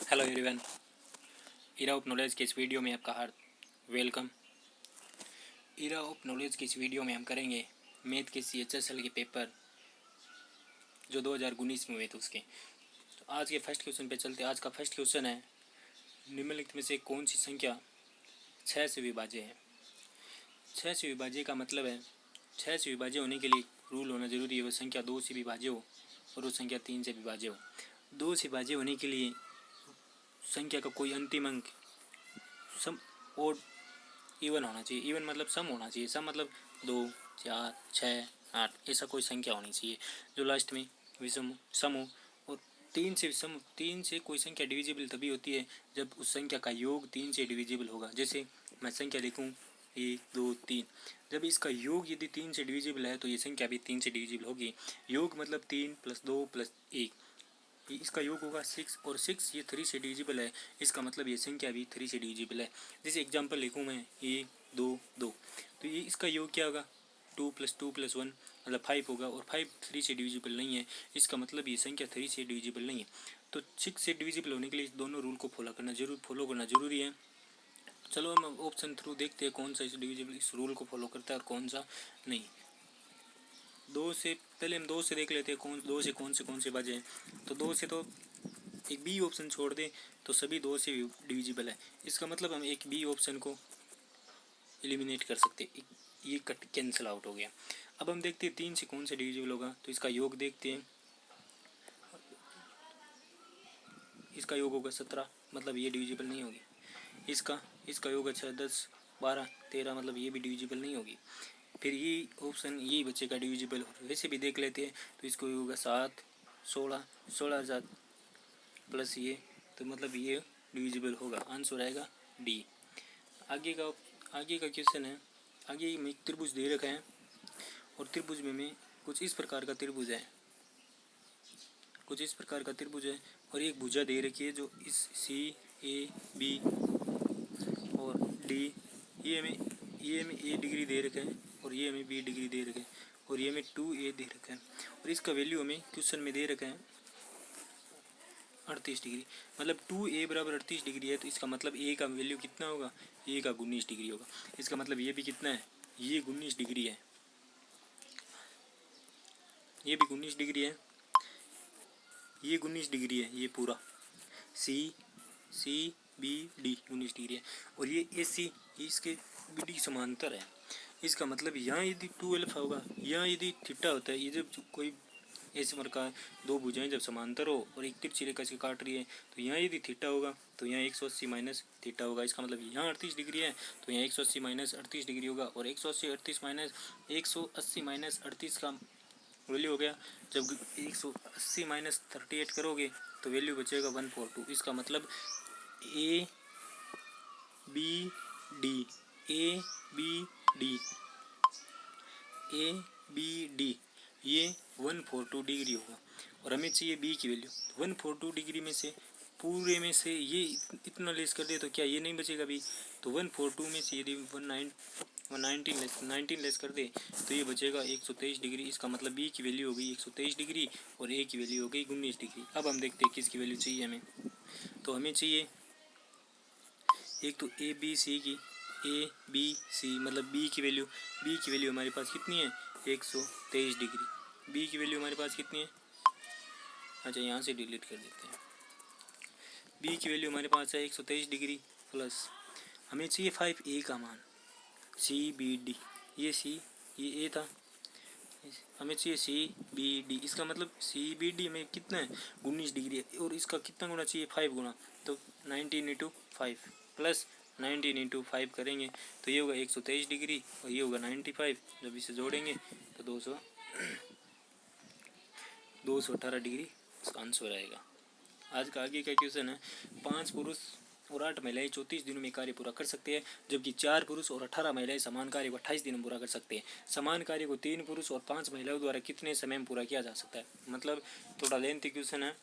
Hello everyone, era of knowledge के इस video में आपका हार्द वेलकम। इरा ऑफ नॉलेज की इस वीडियो में हम करेंगे मैथ के CHSL के पेपर जो 2019 में हुए थे उसके। तो आज के फर्स्ट क्वेश्चन पे चलते हैं। आज का फर्स्ट क्वेश्चन है, निम्नलिखित में से कौन सी संख्या 6 से विभाज्य है। 6 से विभाज्य का मतलब है 6 से विभाज्य होने के लिए रूल होना जरूरी है, वो संख्या 2 से विभाज्य हो और वो संख्या 3 से विभाज्य हो। 2 से विभाज्य होने के लिए संख्या का कोई अंतिम अंक सम और इवन होना चाहिए। इवन मतलब सम होना चाहिए। सम मतलब 2, 4, 6, 8 ऐसा कोई संख्या होनी चाहिए जो लास्ट में विषम सम हो। और 3 से कोई संख्या डिविजिबल तभी होती है जब उस संख्या का योग 3 से डिविजिबल होगा। जैसे मैं संख्या लिखूँ 1, 2, 3, जब इसका योग यदि 3 से डिविजिबल है तो ये संख्या भी 3 से डिविजिबल होगी। योग मतलब 3 + 2 + 1, इसका योग होगा 6 और 6 ये 3 से डिविजिबल है, इसका मतलब ये संख्या भी 3 से डिविजिबल है। जैसे एग्जांपल लिखूँ मैं 1, 2, 2, तो ये इसका योग क्या होगा 2 + 2 + 1 मतलब 5 होगा और 5 3 से डिविजिबल नहीं है, इसका मतलब ये संख्या 3 से डिविजिबल नहीं है। तो 6 से डिविजिबल होने के लिए दोनों रूल को फॉलो करना जरूरी है। चलो हम ऑप्शन थ्रू देखते हैं कौन सा इस डिविजिबल इस रूल को फॉलो करता है और कौन सा नहीं। 2 से पहले हम 2 से देख लेते हैं दो से कौन से बाजे हैं। तो 2 से तो एक बी ऑप्शन छोड़ दें तो सभी 2 से डिविजिबल है, इसका मतलब हम एक बी ऑप्शन को एलिमिनेट कर सकते हैं, ये कट कैंसिल आउट हो गया। अब हम देखते हैं 3 से कौन से डिविजिबल होगा, तो इसका योग देखते हैं। इसका योग होगा 17, मतलब ये डिविजिबल नहीं होगी। इसका योग अच्छा 10, 12, 13, मतलब ये भी डिविजिबल नहीं होगी। फिर ये ऑप्शन यही बचेगा डिविजिबल। वैसे भी देख लेते हैं तो इसको होगा 7, 16, 16,000 प्लस ये, तो मतलब ये डिविजिबल होगा। आंसर आएगा डी। आगे का क्वेश्चन है। आगे में एक त्रिभुज दे रखा है और त्रिभुज में कुछ इस प्रकार का त्रिभुज है और एक भुजा दे रखी है जो इस सी ए बी और डी, ये हमें ए डिग्री दे रखा है और ये हमें बी डिग्री दे रखा है और ये हमें 2a दे रखा है और इसका वैल्यू हमें क्वेश्चन में दे रखा है 38 डिग्री। मतलब 2a बराबर 38 डिग्री है, तो इसका मतलब a का वैल्यू कितना होगा, a का 19 डिग्री होगा। इसका मतलब ये भी कितना है, ये 19 डिग्री है, ये भी 19 डिग्री है, ये 19 डिग्री है, ये पूरा सी बी डी 19 डिग्री है और ये ए सी इसके बी डी समांतर है। इसका मतलब यहाँ यदि 2α होगा, यहाँ यदि थीटा होता है, ये जब कोई ऐसे प्रकार दो भुजाएं जब समांतर हो और एक तिरछी रेखा से काट रही है तो यहाँ यदि थीटा होगा तो यहाँ 180 माइनस थीटा होगा। इसका मतलब यहाँ 38 डिग्री है तो यहाँ 180 माइनस 38 डिग्री होगा और 180 माइनस 38 का वैल्यू हो गया। जब 180 माइनस 38 करोगे तो वैल्यू बचेगा 142। इसका मतलब ए बी डी ये 142 डिग्री होगा और हमें चाहिए बी की वैल्यू। 142 डिग्री में से पूरे में से ये इतना लेस कर दे तो क्या ये नहीं बचेगा बी, तो 142 में से यदि 19 लेस कर दे तो ये बचेगा 123 डिग्री। इसका मतलब बी की वैल्यू हो गई 123 डिग्री और ए की वैल्यू हो गई 19 डिग्री। अब हम देखते हैं किसकी वैल्यू चाहिए हमें। तो हमें चाहिए एक तो ए बी सी मतलब बी की वैल्यू हमारे पास कितनी है 123 डिग्री। बी की वैल्यू हमारे पास कितनी है, अच्छा यहाँ से डिलीट कर देते हैं। बी की वैल्यू हमारे पास है 123 डिग्री प्लस हमें चाहिए 5a का मान, सी बी डी, ये सी ये ए था, हमें चाहिए सी बी डी। इसका मतलब सी बी डी में कितना है 19 डिग्री है और इसका कितना गुना चाहिए 5 गुना, तो 19 × 5 प्लस 19 × 5 करेंगे तो ये होगा 123 डिग्री और ये होगा 95। जब इसे जोड़ेंगे तो 218 डिग्री इसका आंसर आएगा। आज का आगे का क्वेश्चन है, 5 पुरुष और 8 महिलाएं 34 दिनों में कार्य पूरा कर सकते हैं, जबकि 4 पुरुष और 18 महिलाएं समान कार्य को 28 दिनों में पूरा कर सकते हैं। समान कार्य को 3 पुरुष और 5 महिलाओं द्वारा कितने समय में पूरा किया जा सकता है। मतलब थोड़ा लेंथी क्वेश्चन है।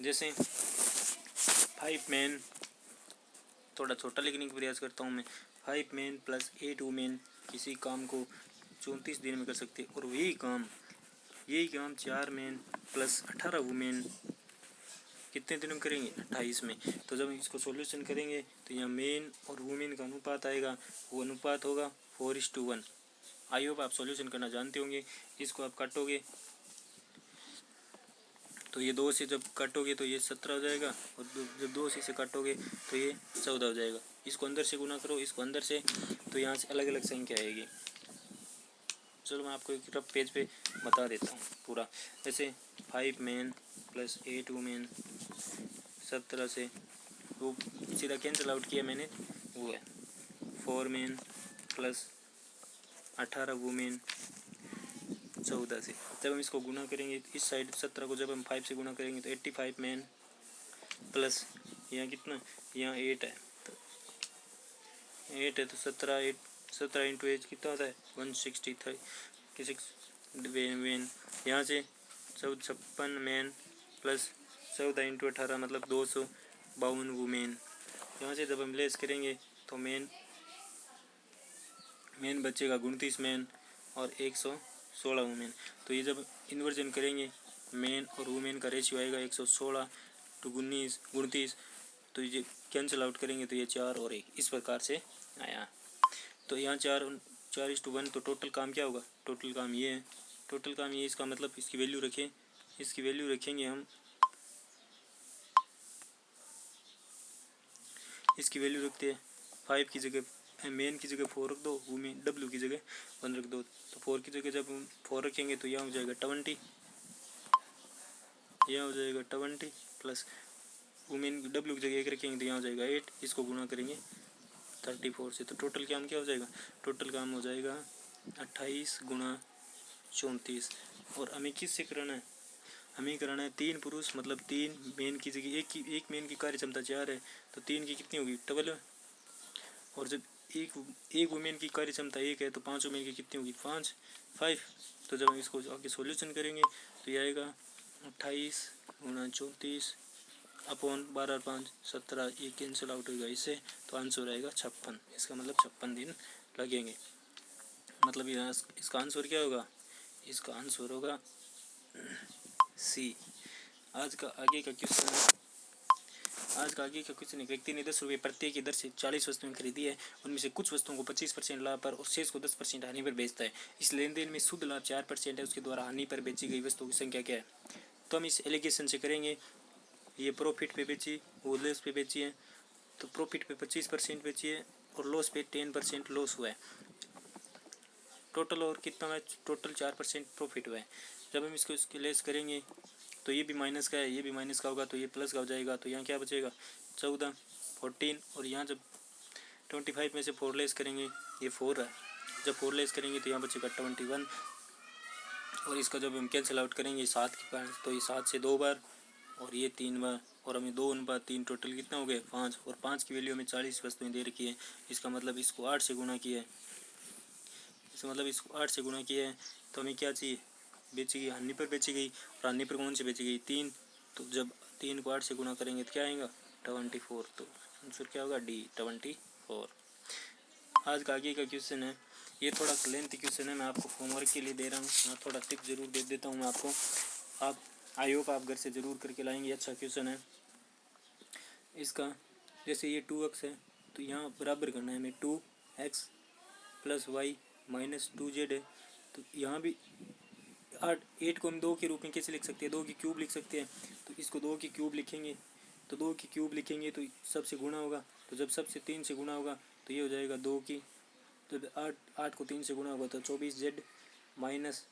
जैसे 5 मैन, थोड़ा छोटा लिखने का प्रयास करता हूँ मैं। 5 मैन प्लस 8 वुमेन किसी काम को 34 दिन में कर सकते हैं और यही काम 4 मैन प्लस 18 वुमेन कितने दिनों में करेंगे 28 में। तो जब इसको सॉल्यूशन करेंगे तो यहाँ मेन और वुमेन का अनुपात आएगा, वो अनुपात होगा 4:1। आई होप आप सॉल्यूशन करना जानते होंगे। इसको आप काटोगे तो ये 2 से जब काटोगे तो ये 17 हो जाएगा, और जब 2 से काटोगे तो ये 14 हो जाएगा। इसको अंदर से गुना करो, इसको अंदर से, तो यहाँ से अलग अलग संख्या आएगी। चलो मैं आपको एक रफ पेज पे बता देता हूँ पूरा। जैसे 5 मेन प्लस 8 वुमेन, 17 से वो सीधा कैंसिल आउट किया मैंने, वो है 4 मेन प्लस 18 वुमेन 14 से। जब हम इसको गुना करेंगे इस साइड 17 को जब हम 5 से गुना करेंगे तो 85 मेन प्लस यहाँ कितना, यहाँ 8 है, तो 8 है तो 17 इंटू एज कितना होता है 163 वेन। यहाँ से 56 मैन प्लस 14 इंटू 18 मतलब 252 वुमेन। यहाँ से जब हम लेस करेंगे तो मेन बचेगा 29 मैन और 116 वुमेन। तो ये जब इन्वर्जन करेंगे मेन और वुमेन का रेशियो आएगा 116 टू 29, तो ये कैंसिल आउट करेंगे तो ये 4 और 1 इस प्रकार से आया। तो यहाँ 4:1, तो टोटल काम क्या होगा, टोटल काम ये है, टोटल काम ये, इसका मतलब इसकी वैल्यू रखें, इसकी वैल्यू रखेंगे हम, इसकी वैल्यू रखते हैं 5 की जगह मेन की जगह 4 रख दो, वुमेन W की जगह 1 रख दो। तो 4 की जगह जब हम 4 रखेंगे तो यहाँ हो जाएगा 20, यहाँ हो जाएगा 20 प्लस वुमेन W की जगह 1 रखेंगे तो यहाँ हो जाएगा 8, इसको गुना करेंगे 34 से। तो टोटल काम क्या हो जाएगा, टोटल काम हो जाएगा 28 गुणा 34। और हमें किससे कराना है, हमें कराना है 3 पुरुष मतलब 3 मेन की जगह एक मेन की कार्य क्षमता 4 है, तो 3 की कितनी होगी 12। और जब एक वुमेन की कार्य क्षमता 1 है तो 5 वुमेन की कितनी होगी 5। तो जब हम इसको आगे सॉल्यूशन करेंगे तो ये आएगा 28 गुणा 34 अपॉन 12 और 5 17, ये कैंसिल आउट होगा इससे, तो आंसर आएगा 56। इसका मतलब 56 दिन लगेंगे। मतलब यहाँ इसका आंसर क्या होगा, इसका आंसर होगा सी। आज का आगे का क्वेश्चन है, एक व्यक्ति ने 10 रुपये प्रत्येक की दर से 40 वस्तुएं खरीदी है। उनमें से कुछ वस्तुओं को 25% लाभ पर और शेष को 10% हानि पर बेचता है। इस लेन देन में शुद्ध लाभ 4% है, उसके द्वारा हानि पर बेची गई वस्तुओं की संख्या क्या है। तो हम इस एलिगेशन से करेंगे, ये प्रॉफिट पे बेची, वो लॉस पे बेची है, तो प्रॉफिट पे 25% बेची है और लॉस पे 10% लॉस हुआ है। टोटल और कितना है, टोटल 4% प्रॉफिट हुआ है। जब हम इसको लेस करेंगे तो ये भी माइनस का है, ये भी माइनस का होगा, तो ये प्लस का हो जाएगा। तो यहाँ क्या बचेगा 14 14, और यहाँ जब 25 में से 4 लेस करेंगे, ये 4 है, जब 4 लेस करेंगे तो यहाँ बचेगा 21। और इसका जब हम कैंसिल आउट करेंगे 7 के पास, तो ये 7 से 2 बार और ये 3 बार, और हमें 2/3 टोटल कितना हो गया 5, और 5 की वैल्यू हमें 40 वस्तुएं दे रखी है। इसका मतलब इसको 8 से गुणा किया है, इसका मतलब इसको 8 से गुणा किया है। तो हमें क्या चाहिए, बेची गई हानि पर बेची गई, और हानि पर कौन सी बेची गई 3, तो जब 3 को 8 से गुणा करेंगे तो क्या आएगा 24। तो आंसर क्या होगा D 24। आज का आगे का क्वेश्चन है, ये थोड़ा लेंथी क्वेश्चन है, मैं आपको होमवर्क के लिए दे रहा हूँ, मैं थोड़ा टिप जरूर दे देता हूँ मैं आपको। आप आई होप आप घर से ज़रूर करके लाएंगे। अच्छा क्वेश्चन है इसका, जैसे ये 2x है तो यहाँ बराबर करना है हमें 2x plus Y minus 2z है। तो यहाँ भी 8 को हम 2 के रूप में कैसे लिख सकते हैं, 2 की क्यूब लिख सकते हैं। तो इसको 2 की क्यूब लिखेंगे, तो 2 की क्यूब लिखेंगे तो सबसे गुणा होगा, तो जब सबसे 3 से गुणा होगा तो ये हो जाएगा 2 की, तो 8 को 3 से गुणा होगा तो 24z माइनस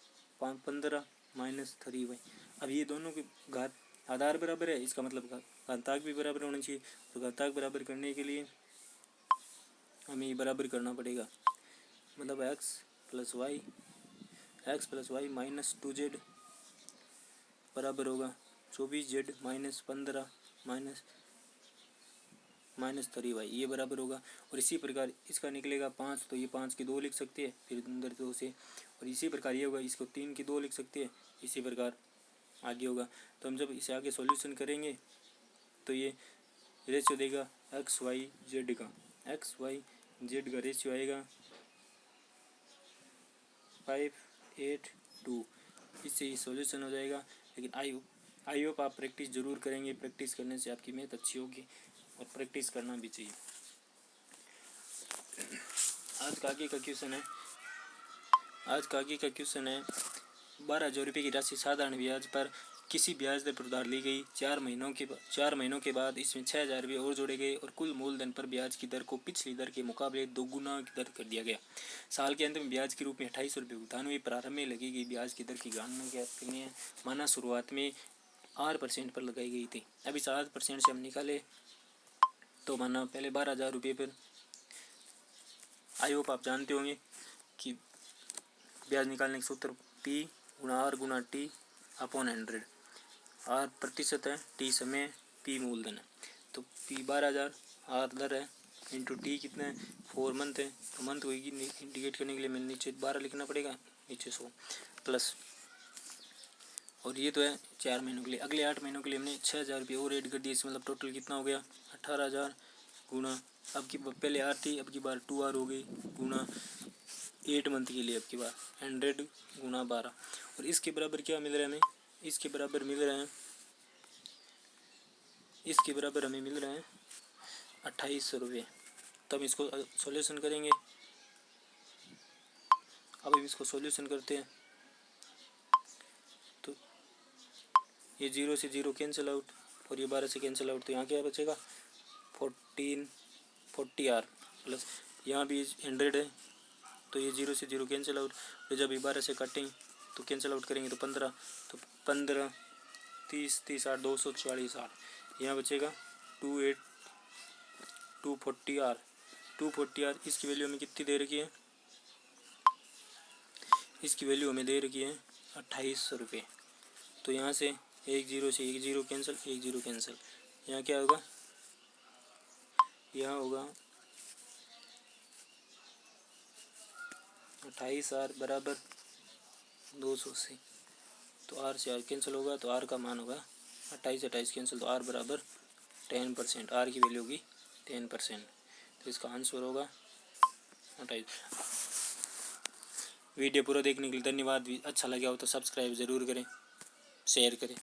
15 माइनस 3y। अब ये दोनों के घात आधार बराबर है, इसका मतलब घातांक भी बराबर होना चाहिए। तो घातांक बराबर करने के लिए हमें ये बराबर करना पड़ेगा, मतलब x plus Y minus 2z बराबर होगा 24z माइनस 15 माइनस 3y, ये बराबर होगा। और इसी प्रकार इसका निकलेगा 5, तो ये 5 की 2 लिख सकते हैं, फिर अंदर 2 से, और इसी प्रकार ये होगा, इसको 3 की 2 लिख सकते हैं, इसी प्रकार आगे होगा। तो हम जब इसे आगे सॉल्यूशन करेंगे तो ये रेशियो देगा एक्स वाई जेड का रेशियो आएगा 5:8:2, इससे ये सॉल्यूशन हो जाएगा। लेकिन आई होप आप प्रैक्टिस ज़रूर करेंगे। प्रैक्टिस करने से आपकी मैथ अच्छी होगी और प्रैक्टिस करना भी चाहिए। आज का आगे का क्वेश्चन है 12,000 रुपये की राशि साधारण ब्याज पर किसी ब्याज दर पर उधार ली गई। 4 महीनों के बाद इसमें 6,000 रुपये और जोड़े गए और कुल मूलधन पर ब्याज की दर को पिछली दर के मुकाबले 2 गुना की दर कर दिया गया। साल के अंत में ब्याज के रूप में 2800 रुपये भुगतान हुए। प्रारंभ में लगी गई ब्याज की दर की गणना ज्ञात करनी है। माना शुरुआत में 8% पर लगाई गई थी। अब इस 8% से हम निकाले तो माना पहले 12,000 रुपये पर। आई होप आप जानते होंगे कि ब्याज निकालने के सूत्र P गुणा R गुणा T अपॉन 100। R प्रतिशत है, T समय, P मूलधन है। तो P 12,000, R दर है, इंटू T कितना है 4 मंथ है। तो मंथ को इंडिकेट करने के लिए मैंने नीचे 12 लिखना पड़ेगा, नीचे 100 प्लस, और ये तो है 4 महीनों के लिए। अगले 8 महीनों के लिए हमने 6,000 रुपये और ऐड कर दिए। इसमें मतलब टोटल कितना हो गया 18,000 गुणा, अब की पहले R थी, अब की बार 2R हो गई, गुणा 8 मंथ के लिए अब की बार 100 गुणा 12। और इसके बराबर क्या मिल रहा है हमें, इसके बराबर हमें मिल रहे हैं 2800 रुपये। तो हम इसको सॉल्यूशन करेंगे। अब इसको सॉल्यूशन करते हैं तो ये 0 से 0 कैंसिल आउट और ये 12 से कैंसिल आउट। तो यहाँ क्या बचेगा 40R प्लस यहाँ भी 100 है, तो ये 0 से 0 कैंसिल आउट। तो जब ये 12 से काटेंगे तो कैंसिल आउट करेंगे तो 15, तो 15 30 30 8 240 8, यहाँ बचेगा 240R। इसकी वैल्यू हमें कितनी दे रखी है, इसकी वैल्यू हमें दे रखी है 2800 रुपये। तो यहाँ से 1 0 से 1 0 कैंसिल, 1 0 कैंसिल, यहाँ क्या होगा, यहाँ होगा 28R बराबर 280। तो R से R कैंसिल होगा तो R का मान होगा 28 कैंसिल, तो R बराबर 10%। R की वैल्यू होगी 10%। तो इसका आंसर होगा 28। वीडियो पूरा देखने के लिए धन्यवाद। अच्छा लगा हो तो सब्सक्राइब ज़रूर करें, शेयर करें।